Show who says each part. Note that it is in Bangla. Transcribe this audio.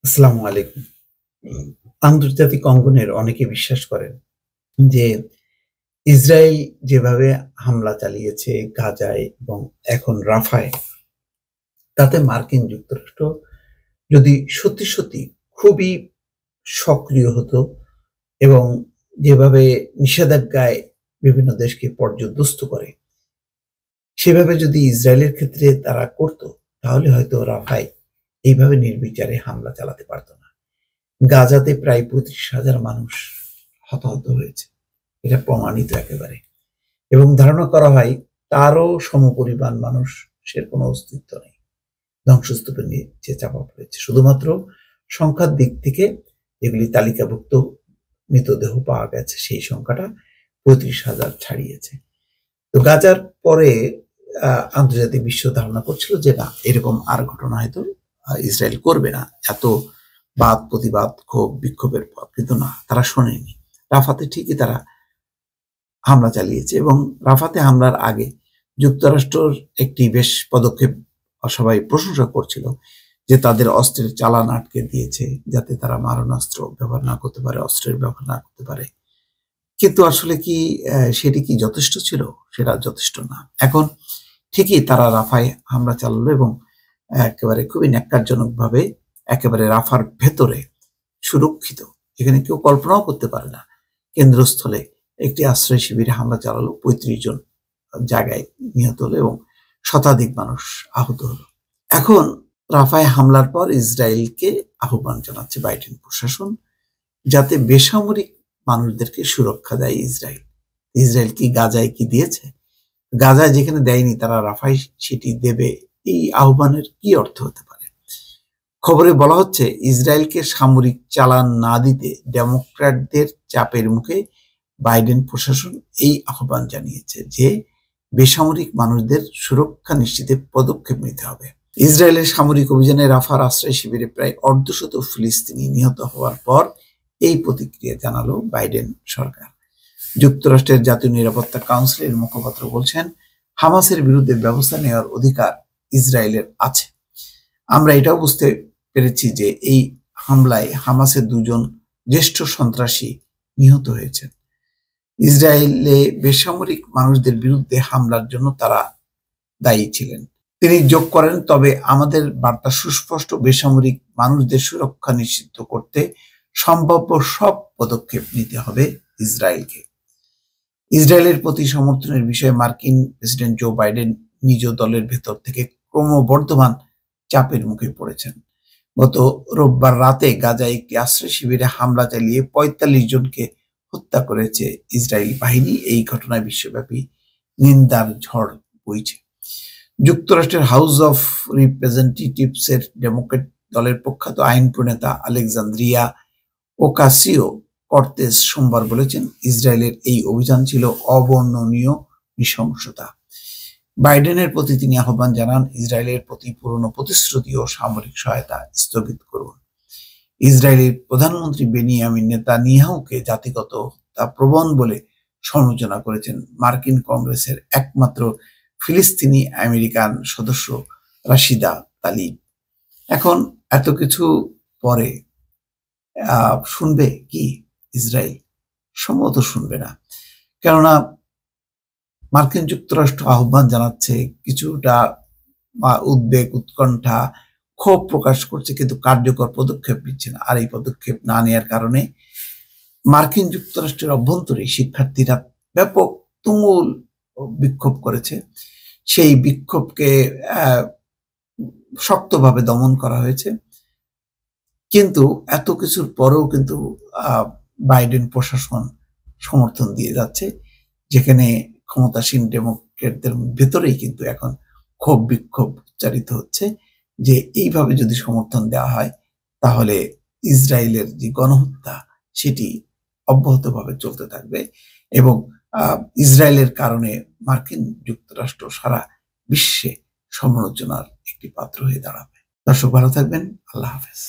Speaker 1: আসসালামু আলাইকুম। আন্তর্জাতিক অঙ্গনের অনেকে বিশ্বাস করেন যে ইসরায়েল যেভাবে হামলা চালিয়েছে গাজায় এবং এখন রাফায়, তাতে মার্কিন যুক্তরাষ্ট্র যদি সত্যি খুবই সক্রিয় হতো এবং যেভাবে নিষেধাজ্ঞায় বিভিন্ন দেশকে পর্যদস্ত করে, সেভাবে যদি ইসরায়েলের ক্ষেত্রে তারা করত, তাহলে হয়তো রাফায় এইভাবে নির্বিচারে হামলা চালাতে পারত না। গাজাতে প্রায় ৩৫,০০০ মানুষ হতাহত হয়েছে। এটা প্রমাণিত একেবারে। এবং ধারণা করা হয় তারও সমপরিমাণ মানুষের কোনো অস্তিত্ব নেই। ধ্বংসস্তূপের নিচে চাপা পড়েছে। শুধুমাত্র সংখ্যার দিক থেকে যেগুলি তালিকাভুক্ত মৃতদেহ পাওয়া গেছে, সেই সংখ্যাটা ৩৫,০০০ ছাড়িয়েছে। তো গাজার পরে আন্তর্জাতিক বিশ্ব ধারণা করছিল যে না, এরকম আর ঘটনা হয়তো ইসরায়েল করবে না। এত বাদ প্রতিবাদ, ক্ষোভ বিক্ষোভের পর কিন্তু না, তারা শোনেনি। রাফাতে ঠিকই তারা হামলা চালিয়েছে এবং রাফাতে হামলার আগে যুক্তরাষ্ট্রর একটি বেশ পদক্ষেপ সবাই প্রশংসা করছিল, যে তাদের অস্ত্রের চালান আটকে দিয়েছে যাতে তারা মারণাস্ত্র ব্যবহার না করতে পারে, অস্ত্রের ব্যবহার না করতে পারে। কিন্তু আসলে কি সেটি কি যথেষ্ট ছিল? সেটা যথেষ্ট না। এখন ঠিকই তারা রাফায় হামলা চালালো এবং একেবারে খুবই ন্যাক্কারজনকভাবে একেবারে রাফার ভেতরে সুরক্ষিত, এখানে কেউ কল্পনাও করতে পারে না, কেন্দ্রস্থলে একটি আশ্রয় শিবিরে হামলা চালালো। ৩৫ জন জায়গায় নিহত হলো এবং শতাধিক মানুষ আহত হলো। এখন রাফায় হামলার পর ইসরায়েলকে আহ্বান জানাচ্ছে বাইডেন প্রশাসন, যাতে বেসামরিক মানুষদেরকে সুরক্ষা দেয় ইসরায়েল। ইসরায়েল কি গাজায় কি দিয়েছে? গাজায় যেখানে দেয়নি, তারা রাফায় সেটি দেবে। এই আহ্বানের কি অর্থ হতে পারে? খবরে বলা হচ্ছে ইসরায়েলকে সামরিক চালান না দিতে ডেমোক্র্যাটদের চাপের মুখে বাইডেন প্রশাসন এই আহ্বান জানিয়েছে যে বেসামরিক মানুষদের সুরক্ষা নিশ্চিতে পদক্ষেপ নিতে হবে। ইসরায়েলের সামরিক অভিযানে রাফার আশ্রয় শিবিরে প্রায় অর্ধশত ফিলিস্তিনি নিহত হওয়ার পর এই প্রতিক্রিয়া জানালো বাইডেন সরকার। যুক্তরাষ্ট্রের জাতীয় নিরাপত্তা কাউন্সিলের মুখপাত্র বলছেন, হামাসের বিরুদ্ধে ব্যবস্থা নেওয়ার অধিকার ইসরায়েলের আছে। আমরা এটাও বুঝতে পেরেছি যে এই হামলায় হামাসের ২ জন জ্যেষ্ঠ সন্ত্রাসী নিহত হয়েছেন। ইসরায়েলে বেসামরিক মানুষদের বিরুদ্ধে হামলার জন্য তারা দায়ী ছিলেন। তিনি যোগ করেন, তবে আমাদের বার্তা সুস্পষ্ট, বেসামরিক মানুষদের সুরক্ষা নিশ্চিত করতে সম্ভাব্য সব পদক্ষেপ নিতে হবে ইসরায়েলকে। ইসরায়েলের প্রতি সমর্থনের বিষয়ে মার্কিন প্রেসিডেন্ট জো বাইডেন নিজ দলের ভেতর থেকে ক্রমবর্ধমান চাপের মুখে পড়েছেন। গত রোববার রাতে গাজায় একটি আশ্রয় শিবিরে হামলা চালিয়ে ৪৫ জনকে হত্যা করেছে ইসরায়েলি বাহিনী। এই ঘটনায় বিশ্বব্যাপী নিন্দার ঝড় বইছে। যুক্তরাষ্ট্রের হাউস অফ রিপ্রেজেন্টেটিভসের ডেমোক্রেট দলের প্রখ্যাত আইন প্রণেতা আলেকজান্দ্রিয়া ওকাসিও কর্তেস সোমবার বলেছেন, ইসরায়েলের এই অভিযান ছিল অবর্ণনীয় নৃশংসতা। বাইডেনের প্রতি তিনি আহ্বান জানান, ইসরায়েলের প্রতি পুরনো প্রতিশ্রুতি ও সামরিক সহায়তা স্থগিত করুন। ইসরায়েলের প্রধানমন্ত্রী বেনিয়ামিন নেতানিয়াহুকে জাতিগত হত্যা প্রবণ বলে সমালোচনা করেছেন মার্কিন কংগ্রেসের একমাত্র ফিলিস্তিনি আমেরিকান সদস্য রাশিদা তালিব। এখন এত কিছু পরে শুনবে কি ইসরায়েল? সম্ভবত শুনবে না। কেননা মার্কিন যুক্তরাষ্ট্র আহ্বান জানাচ্ছে, কিছুটা উদ্বেগ, উৎকণ্ঠা, ক্ষোভ প্রকাশ করছে, কিন্তু কার্যকর পদক্ষেপ নিচ্ছে না। আর এই পদক্ষেপ না নেওয়ার কারণে মার্কিন যুক্তরাষ্ট্রের অভ্যন্তরে শিক্ষার্থীরা ব্যাপক তুমুল বিক্ষোভ করেছে। সেই বিক্ষোভকে শক্তভাবে দমন করা হয়েছে। কিন্তু এত কিছুর পরেও কিন্তু বাইডেন প্রশাসন সমর্থন দিয়ে যাচ্ছে, যেখানে ক্ষমতাসীন ডেমোক্রেটদের ভেতরেই কিন্তু এখন ক্ষোভ বিক্ষোভ উচ্চারিত হচ্ছে যে এইভাবে যদি সমর্থন দেওয়া হয়, তাহলে ইসরায়েলের যে গণহত্যা সেটি অব্যাহতভাবে চলতে থাকবে এবং ইসরায়েলের কারণে মার্কিন যুক্তরাষ্ট্র সারা বিশ্বে সমালোচনার একটি পাত্র হয়ে দাঁড়াবে। দর্শক, ভালো থাকবেন। আল্লাহ হাফেজ।